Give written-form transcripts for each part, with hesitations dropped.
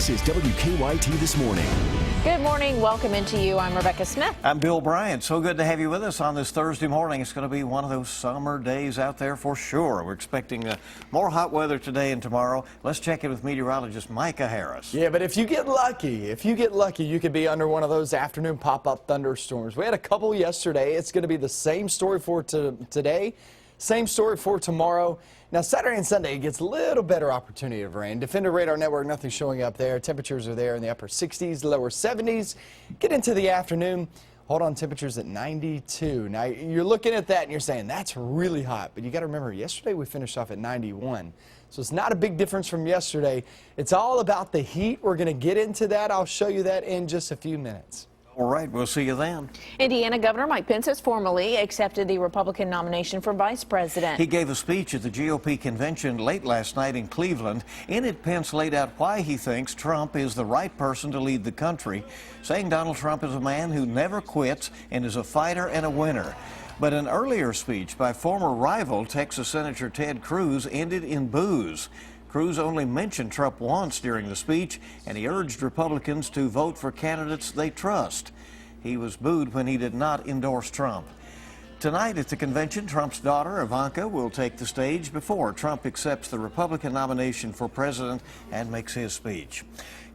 This is WKYT This Morning. Good morning. Welcome into you. I'm Rebecca Smith. I'm Bill Bryant. So good to have you with us on this Thursday morning. It's going to be one of those summer days out there for sure. We're expecting more hot weather today and tomorrow. Let's check in with meteorologist Micah Harris. Yeah, but if you get lucky, you could be under one of those afternoon pop-up thunderstorms. We had a couple yesterday. It's going to be the same story for today. Same story for tomorrow. Now, Saturday and Sunday, it gets a little better opportunity of rain. Defender radar network, nothing showing up there. Temperatures are there in the upper 60s, lower 70s. Get into the afternoon. Hold on, temperatures at 92. Now, you're looking at that and you're saying, that's really hot. But you got to remember, yesterday we finished off at 91. So it's not a big difference from yesterday. It's all about the heat. We're going to get into that. I'll show you that in just a few minutes. All right, we'll see you then. Indiana Governor Mike Pence has formally accepted the Republican nomination for vice president. He gave a speech at the GOP convention late last night in Cleveland. In it, Pence laid out why he thinks Trump is the right person to lead the country, saying Donald Trump is a man who never quits and is a fighter and a winner. But an earlier speech by former rival Texas Senator Ted Cruz ended in boos. Cruz only mentioned Trump once during the speech, and he urged Republicans to vote for candidates they trust. He was booed when he did not endorse Trump. Tonight at the convention, Trump's daughter, Ivanka, will take the stage before Trump accepts the Republican nomination for president and makes his speech.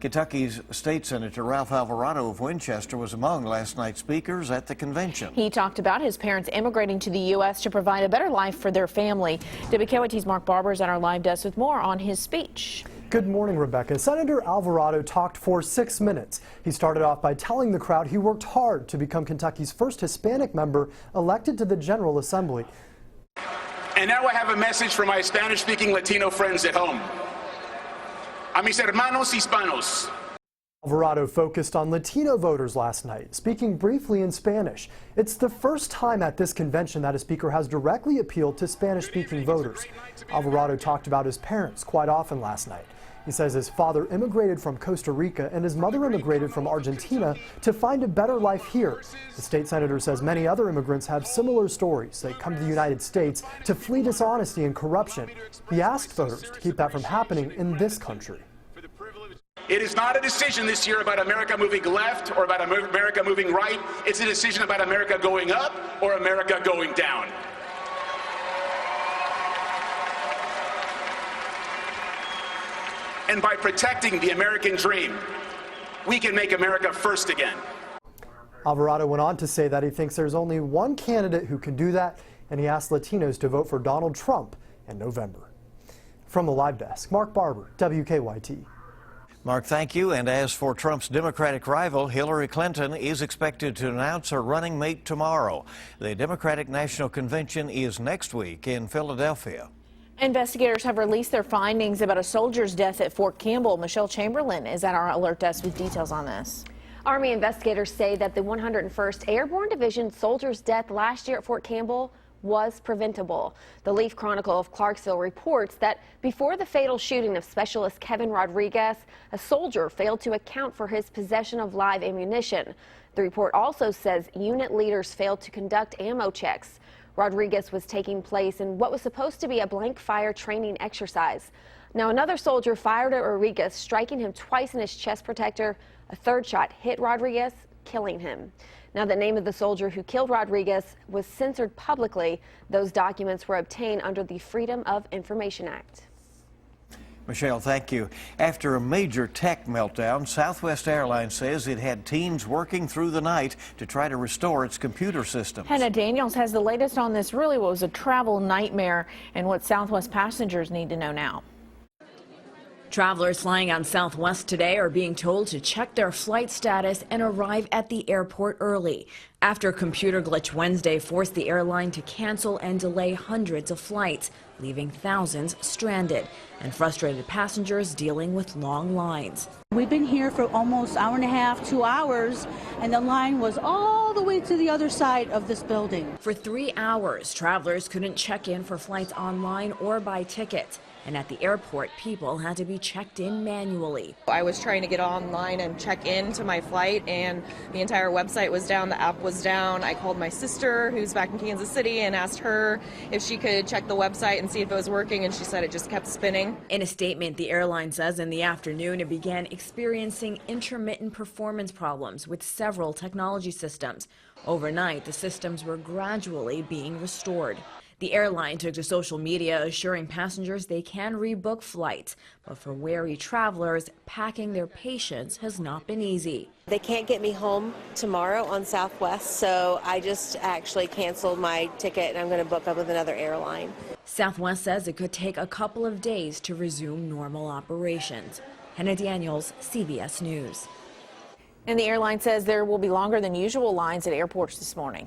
Kentucky's State Senator Ralph Alvarado of Winchester was among last night's speakers at the convention. He talked about his parents immigrating to the U.S. to provide a better life for their family. WKYT's Mark Barber is at our live desk with more on his speech. Good morning, Rebecca. Senator Alvarado talked for 6 minutes. He started off by telling the crowd he worked hard to become Kentucky's first Hispanic member elected to the General Assembly. And now I have a message for my Spanish-speaking Latino friends at home. A mis hermanos hispanos. Alvarado focused on Latino voters last night, speaking briefly in Spanish. It's the first time at this convention that a speaker has directly appealed to Spanish-speaking voters. Alvarado talked about his parents quite often last night. He says his father immigrated from Costa Rica and his mother immigrated from Argentina to find a better life here. The state senator says many other immigrants have similar stories. They come to the United States to flee dishonesty and corruption. He asked voters to keep that from happening in this country. It is not a decision this year about America moving left or about America moving right. It's a decision about America going up or America going down. And by protecting the American dream, we can make America first again. Alvarado went on to say that he thinks there's only one candidate who can do that, and he asked Latinos to vote for Donald Trump in November. From the live desk, Mark Barber, WKYT. Mark, thank you. And as for Trump's Democratic rival, Hillary Clinton is expected to announce her running mate tomorrow. The Democratic National Convention is next week in Philadelphia. Investigators have released their findings about a soldier's death at Fort Campbell. Michelle Chamberlain is at our alert desk with details on this. Army investigators say that the 101st Airborne Division soldier's death last year at Fort Campbell was preventable. The Leaf Chronicle of Clarksville reports that before the fatal shooting of Specialist Kevin Rodriguez, a soldier failed to account for his possession of live ammunition. The report also says unit leaders failed to conduct ammo checks. Rodriguez was taking place in what was supposed to be a blank fire training exercise. Now another soldier fired at Rodriguez, striking him twice in his chest protector. A third shot hit Rodriguez, killing him. Now, the name of the soldier who killed Rodriguez was censored publicly. Those documents were obtained under the Freedom of Information Act. Michelle, thank you. After a major tech meltdown, Southwest Airlines says it had teams working through the night to try to restore its computer systems. Hannah Daniels has the latest on this, really what was a travel nightmare and what Southwest passengers need to know now. Travelers flying on Southwest today are being told to check their flight status and arrive at the airport early, after a computer glitch Wednesday forced the airline to cancel and delay hundreds of flights, leaving thousands stranded, and frustrated passengers dealing with long lines. We've been here for almost an hour and a half, 2 hours, and the line was all the way to the other side of this building. For 3 hours, travelers couldn't check in for flights online or buy tickets. And at the airport, people had to be checked in manually. I was trying to get online and check into my flight, and the entire website was down, the app was down. I called my sister, who's back in Kansas City, and asked her if she could check the website and see if it was working, and she said it just kept spinning. In a statement, the airline says in the afternoon it began experiencing intermittent performance problems with several technology systems. Overnight, the systems were gradually being restored. The airline took to social media assuring passengers they can rebook flights, but for wary travelers, packing their patience has not been easy. They can't get me home tomorrow on Southwest, so I just actually canceled my ticket and I'm going to book up with another airline. Southwest says it could take a couple of days to resume normal operations. Hannah Daniels, CBS News. And the airline says there will be longer than usual lines at airports this morning.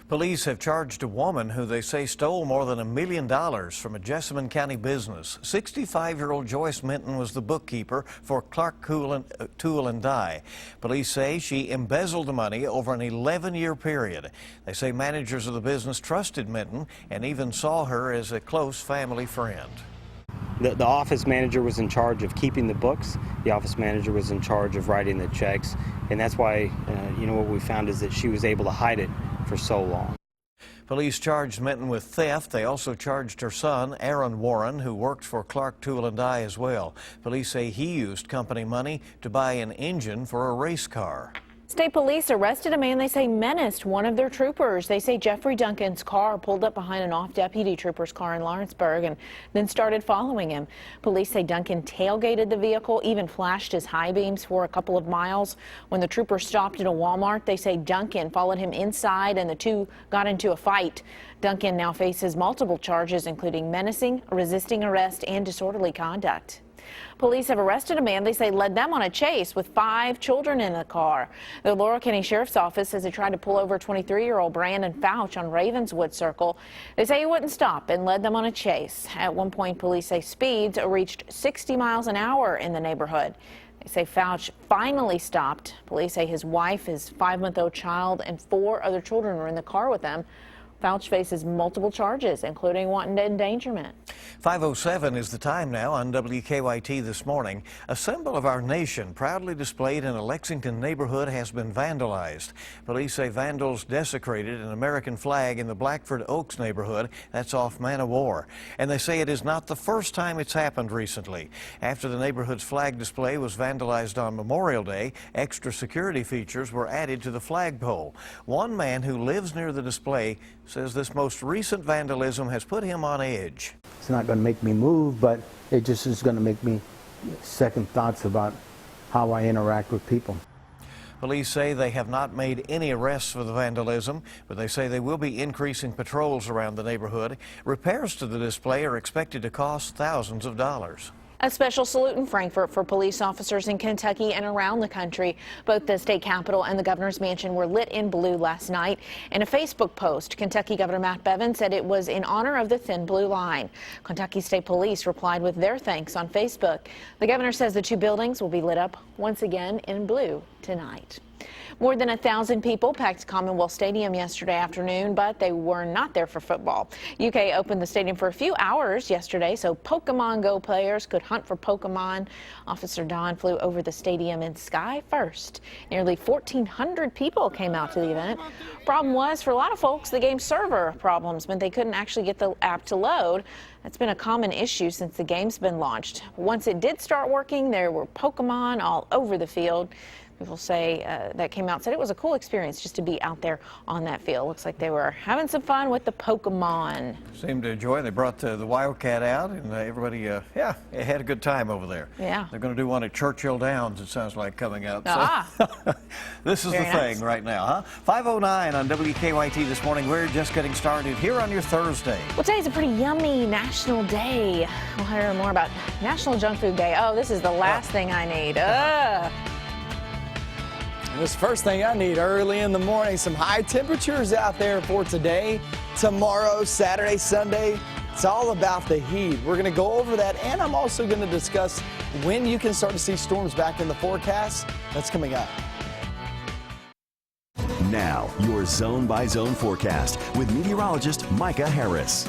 Police have charged a woman who they say stole more than $1 million from a Jessamine County business. 65-year-old Joyce Minton was the bookkeeper for Clark Tool and Die. Police say she embezzled the money over an 11-year period. They say managers of the business trusted Minton and even saw her as a close family friend. The office manager was in charge of keeping the books. The office manager was in charge of writing the checks. And that's why, what we found is that she was able to hide it for so long. Police charged Minton with theft. They also charged her son, Aaron Warren, who worked for Clark Tool and Die as well. Police say he used company money to buy an engine for a race car. State police arrested a man they say menaced one of their troopers. They say Jeffrey Duncan's car pulled up behind an off-deputy trooper's car in Lawrenceburg and then started following him. Police say Duncan tailgated the vehicle, even flashed his high beams for a couple of miles. When the trooper stopped at a Walmart, they say Duncan followed him inside and the two got into a fight. Duncan now faces multiple charges, including menacing, resisting arrest, and disorderly conduct. Police have arrested a man they say led them on a chase with 5 children in the car. The Laurel County Sheriff's Office says he tried to pull over 23-year-old Brandon Fouch on Ravenswood Circle. They say he wouldn't stop and led them on a chase. At one point, police say speeds reached 60 miles an hour in the neighborhood. They say Fouch finally stopped. Police say his wife, his 5-month-old child, and 4 other children were in the car with them. Fouch faces multiple charges, including wanton endangerment. 5:07 is the time now on WKYT this morning. A symbol of our nation proudly displayed in a Lexington neighborhood has been vandalized. Police say vandals desecrated an American flag in the Blackford Oaks neighborhood. That's off Man o' War. And they say it is not the first time it's happened recently. After the neighborhood's flag display was vandalized on Memorial Day, extra security features were added to the flagpole. One man who lives near the display says this most recent vandalism has put him on edge. It's not going to make me move, but it just is going to make me second thoughts about how I interact with people. Police say they have not made any arrests for the vandalism, but they say they will be increasing patrols around the neighborhood. Repairs to the display are expected to cost thousands of dollars. A special salute in Frankfort for police officers in Kentucky and around the country. Both the state capitol and the governor's mansion were lit in blue last night. In a Facebook post, Kentucky Governor Matt Bevin said it was in honor of the Thin Blue Line. Kentucky State Police replied with their thanks on Facebook. The governor says the 2 buildings will be lit up once again in blue tonight. More than 1,000 people packed Commonwealth Stadium yesterday afternoon, but they were not there for football. UK opened the stadium for a few hours yesterday so Pokemon Go players could hunt for Pokemon. Officer Don flew over the stadium in Sky First. Nearly 1,400 people came out to the event. Problem was, for a lot of folks, the game's server problems meant they couldn't actually get the app to load. That's been a common issue since the game's been launched. Once it did start working, there were Pokemon all over the field. People say that came out said it was a cool experience just to be out there on that field. Looks like they were having some fun with the Pokemon. Seemed to enjoy. They brought the Wildcat out, and everybody, they had a good time over there. Yeah. They're going to do one at Churchill Downs, it sounds like, coming up. Ah. So this is Very the nice. thing right now, huh? 5:09 on WKYT this morning. We're just getting started here on your Thursday. Well, today's a pretty yummy national day. We'll hear more about National Junk Food Day. Oh, this is the last thing I need. This first thing I need early in the morning, some high temperatures out there for today, tomorrow, Saturday, Sunday. It's all about the heat. We're going to go over that, and I'm also going to discuss when you can start to see storms back in the forecast. That's coming up. Now, your zone-by-zone forecast with meteorologist Micah Harris.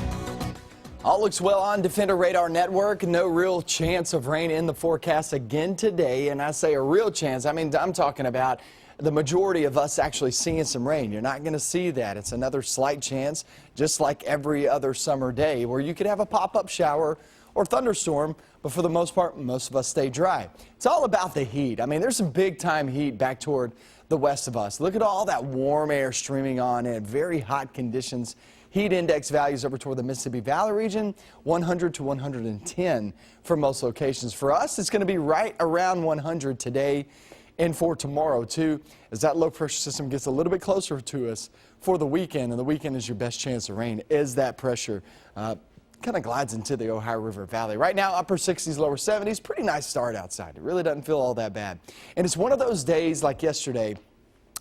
All looks well on Defender Radar Network. No real chance of rain in the forecast again today. And I say a real chance, I mean, I'm talking about the majority of us actually seeing some rain. You're not going to see that. It's another slight chance, just like every other summer day, where you could have a pop-up shower or thunderstorm, but for the most part, most of us stay dry. It's all about the heat. I mean, there's some big-time heat back toward the west of us. Look at all that warm air streaming on in. Very hot conditions. Heat index values over toward the Mississippi Valley region, 100 to 110 for most locations. For us, it's going to be right around 100 today and for tomorrow, too, as that low pressure system gets a little bit closer to us for the weekend. And the weekend is your best chance of rain as that pressure kind of glides into the Ohio River Valley. Right now, upper 60s, lower 70s. Pretty nice start outside. It really doesn't feel all that bad. And it's one of those days like yesterday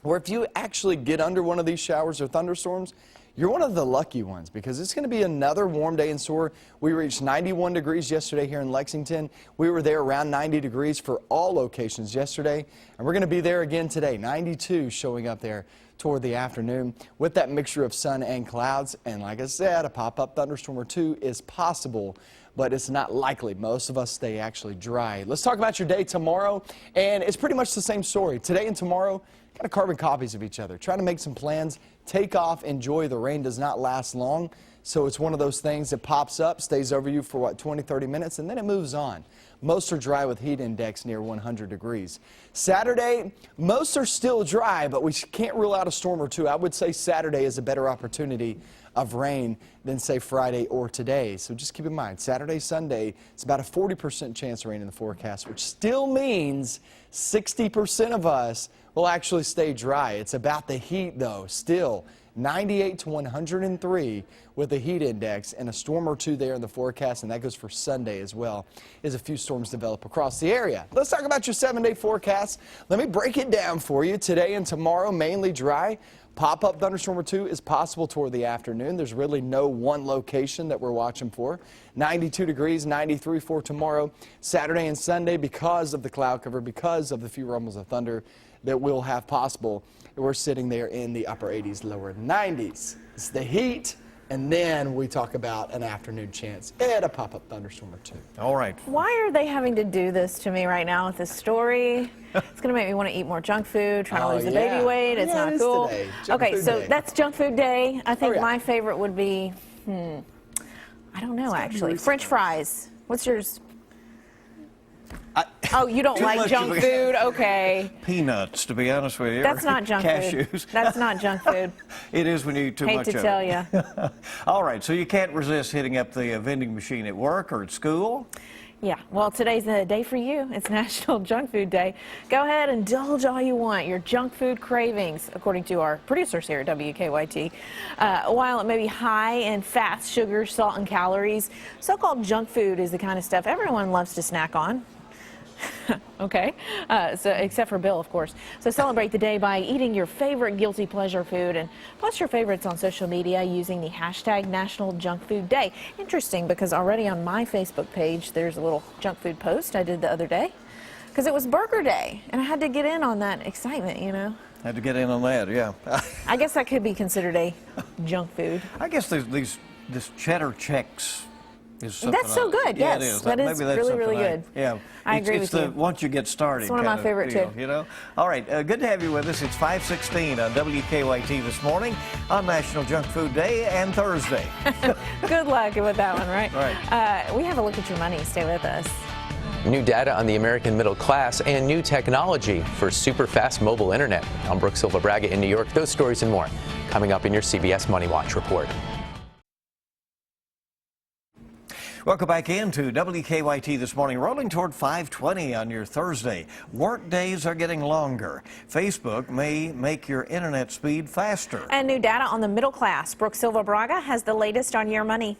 where if you actually get under one of these showers or thunderstorms, you're one of the lucky ones, because it's going to be another warm day in store. We reached 91 degrees yesterday here in Lexington. We were there around 90 degrees for all locations yesterday, and we're going to be there again today. 92 showing up there toward the afternoon with that mixture of sun and clouds. And like I said, a pop-up thunderstorm or two is possible, but it's not likely. Most of us stay actually dry. Let's talk about your day tomorrow, and it's pretty much the same story. Today and tomorrow, kind of carbon copies of each other. Trying to make some plans, take off, enjoy. The rain does not last long, so it's one of those things that pops up, stays over you for, what, 20, 30 minutes, and then it moves on. Most are dry with heat index near 100 degrees. Saturday, most are still dry, but we can't rule out a storm or two. I would say Saturday is a better opportunity of rain than, say, Friday or today. So just keep in mind, Saturday, Sunday, it's about a 40% chance of rain in the forecast, which still means 60% of us will actually stay dry. It's about the heat, though. Still 98 to 103 with the heat index, and a storm or two there in the forecast, and that goes for Sunday as well, as a few storms develop across the area. Let's talk about your 7-day forecast. Let me break it down for you. Today and tomorrow, mainly dry. Pop-up thunderstorm or two is possible toward the afternoon. There's really no one location that we're watching for. 92 degrees, 93 for tomorrow. Saturday and Sunday, because of the cloud cover, because of the few rumbles of thunder that we'll have possible, we're sitting there in the upper 80s, lower 90s. It's the heat, and then we talk about an afternoon chance at a pop-up thunderstorm or two. All right. Why are they having to do this to me right now with this story? It's going to make me want to eat more junk food, trying to lose the baby weight. It's not cool. Okay, so that's junk food day. I think my favorite would be, I don't know, actually. French fries. What's yours? Oh, you don't like junk food? Okay. Peanuts, to be honest with you. That's not junk food. Cashews. That's not junk food. It is when you eat too much of it. Hate to tell you. All right, so you can't resist hitting up the vending machine at work or at school? Yeah, well, today's the day for you. It's National Junk Food Day. Go ahead and indulge all you want, your junk food cravings, according to our producers here at WKYT. While it may be high in fats, sugar, salt, and calories, so-called junk food is the kind of stuff everyone loves to snack on. Okay, so except for Bill, of course. So celebrate the day by eating your favorite guilty pleasure food and post your favorites on social media using the hashtag National Junk Food Day. Interesting, because already on my Facebook page there's a little junk food post I did the other day because it was Burger Day and I had to get in on that excitement, you know. Had to get in on that, yeah. I guess that could be considered a junk food. I guess this cheddar checks. That's so good, yeah, yes. it is. That is really, really good. Yeah, I agree with you. Once you get started. It's one of my favorite, too. You know? All right, good to have you with us. It's 5:16 on WKYT this morning on National Junk Food Day and Thursday. Good luck with that one, right? Right. We have a look at your money. Stay with us. New data on the American middle class and new technology for super fast mobile internet. I'm Brooke Silva-Braga in New York. Those stories and more coming up in your CBS Money Watch report. Welcome back into WKYT this morning. Rolling toward 5:20 on your Thursday. Work days are getting longer. Facebook may make your internet speed faster. And new data on the middle class. Brooke Silva-Braga has the latest on your money.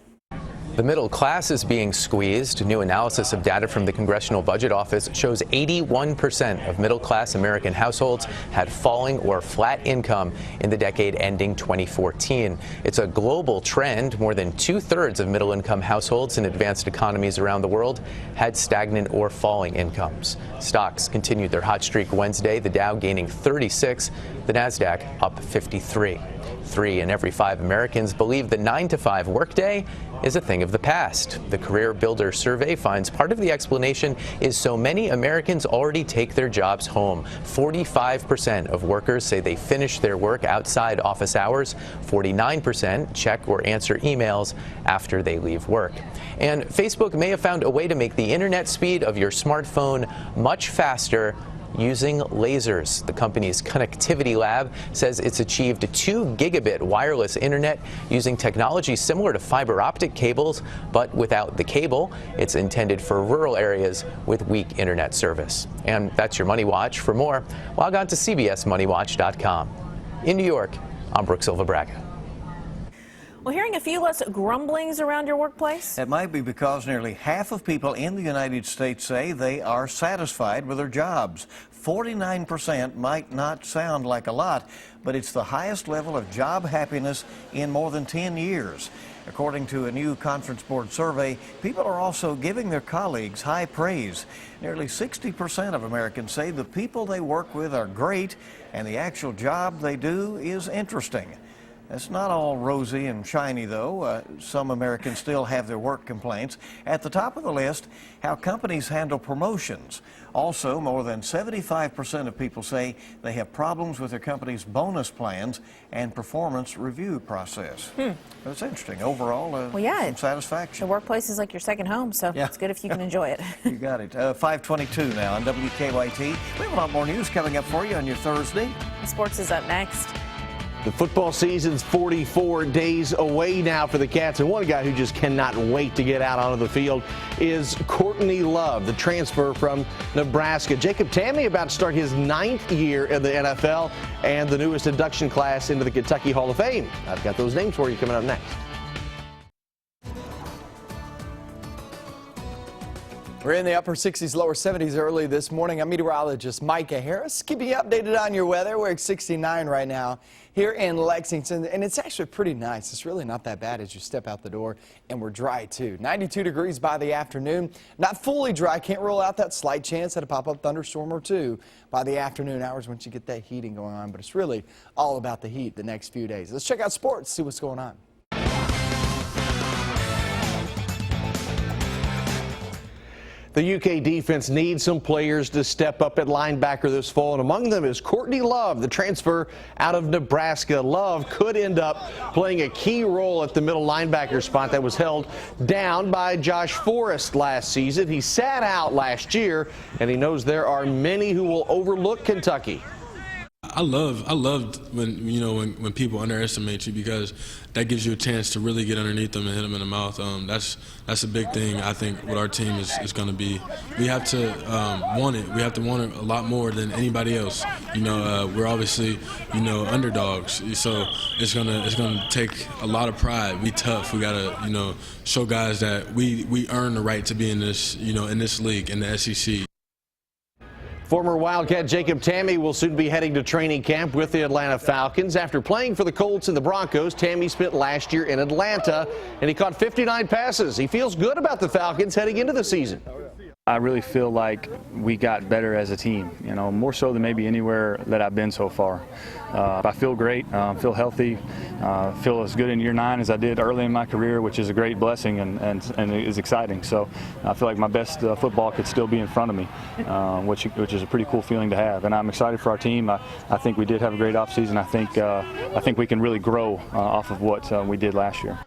The middle class is being squeezed. New analysis of data from the Congressional Budget Office shows 81% of middle-class American households had falling or flat income in the decade ending 2014. It's a global trend. More than 2/3 of middle-income households in advanced economies around the world had stagnant or falling incomes. Stocks continued their hot streak Wednesday, the Dow gaining 36, the Nasdaq up 53. 3 in every 5 Americans believe the 9-to-5 workday is a thing of the past. The Career Builder survey finds part of the explanation is so many Americans already take their jobs home. 45% of workers say they finish their work outside office hours. 49% check or answer emails after they leave work. And Facebook may have found a way to make the internet speed of your smartphone much faster using lasers. The company's Connectivity Lab says it's achieved 2 gigabit wireless internet using technology similar to fiber optic cables, but without the cable. It's intended for rural areas with weak internet service. And that's your Money Watch. For more, log on to cbsmoneywatch.com. In New York, I'm Brooke Silva-Braga. Well, hearing a few less grumblings around your workplace? It might be because nearly half of people in the United States say they are satisfied with their jobs. 49% might not sound like a lot, but it's the highest level of job happiness in more than 10 years. According to a new Conference Board survey, people are also giving their colleagues high praise. Nearly 60% of Americans say the people they work with are great and the actual job they do is interesting. It's not all rosy and shiny, though. Some Americans still have their work complaints. At the top of the list, how companies handle promotions. Also, more than 75% of people say they have problems with their company's bonus plans and performance review process. That's interesting. Overall, some satisfaction. The workplace is like your second home, so it's good if you can enjoy it. You got it. 5:22 now on WKYT. We have a lot more news coming up for you on your Thursday. Sports is up next. The football season's 44 days away now for the Cats, and one guy who just cannot wait to get out onto the field is Courtney Love, the transfer from Nebraska. Jacob Tamme about to start his 9th year in the NFL and the newest induction class into the Kentucky Hall of Fame. I've got those names for you coming up next. We're in the upper 60s, lower 70s early this morning. I'm meteorologist Micah Harris, keeping you updated on your weather. We're at 69 right now here in Lexington, and it's actually pretty nice. It's really not that bad as you step out the door, and we're dry too. 92 degrees by the afternoon. Not fully dry. Can't rule out that slight chance at a pop-up thunderstorm or two by the afternoon hours once you get that heating going on, but it's really all about the heat the next few days. Let's check out sports, see what's going on. The UK defense needs some players to step up at linebacker this fall, and among them is Courtney Love, the transfer out of Nebraska. Love could end up playing a key role at the middle linebacker spot that was held down by Josh Forrest last season. He sat out last year, and he knows there are many who will overlook Kentucky. I loved when people underestimate you, because that gives you a chance to really get underneath them and hit them in the mouth. That's a big thing, I think, what our team is going to be. We have to want it. We have to want it a lot more than anybody else. We're obviously, underdogs, so it's gonna take a lot of pride. We tough. We gotta, show guys that we earn the right to be in this, in this league, in the SEC. Former Wildcat Jacob Tamme will soon be heading to training camp with the Atlanta Falcons. After playing for the Colts and the Broncos, Tamme spent last year in Atlanta, and he caught 59 passes. He feels good about the Falcons heading into the season. I really feel like we got better as a team, more so than maybe anywhere that I've been so far. I feel great, feel healthy, feel as good in year 9 as I did early in my career, which is a great blessing and is exciting. So I feel like my best football could still be in front of me, which is a pretty cool feeling to have. And I'm excited for our team. I think we did have a great offseason. I think we can really grow off of what we did last year.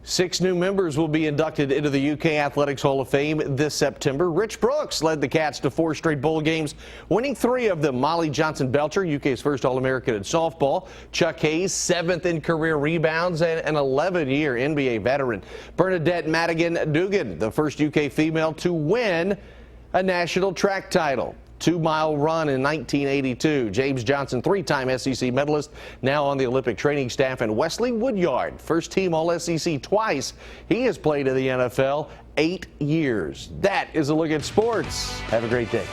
6 new members will be inducted into the UK Athletics Hall of Fame this September. Rich Brooks led the Cats to 4 straight bowl games, winning 3 of them. Molly Johnson-Belcher, UK's first All-American in softball. Chuck Hayes, 7th in career rebounds and an 11-year NBA veteran. Bernadette Madigan-Dugan, the first UK female to win a national track title. 2-mile run in 1982. James Johnson, 3-time SEC medalist, now on the Olympic training staff. And Wesley Woodyard, first team All-SEC twice. He has played in the NFL 8 years. That is a look at sports. Have a great day.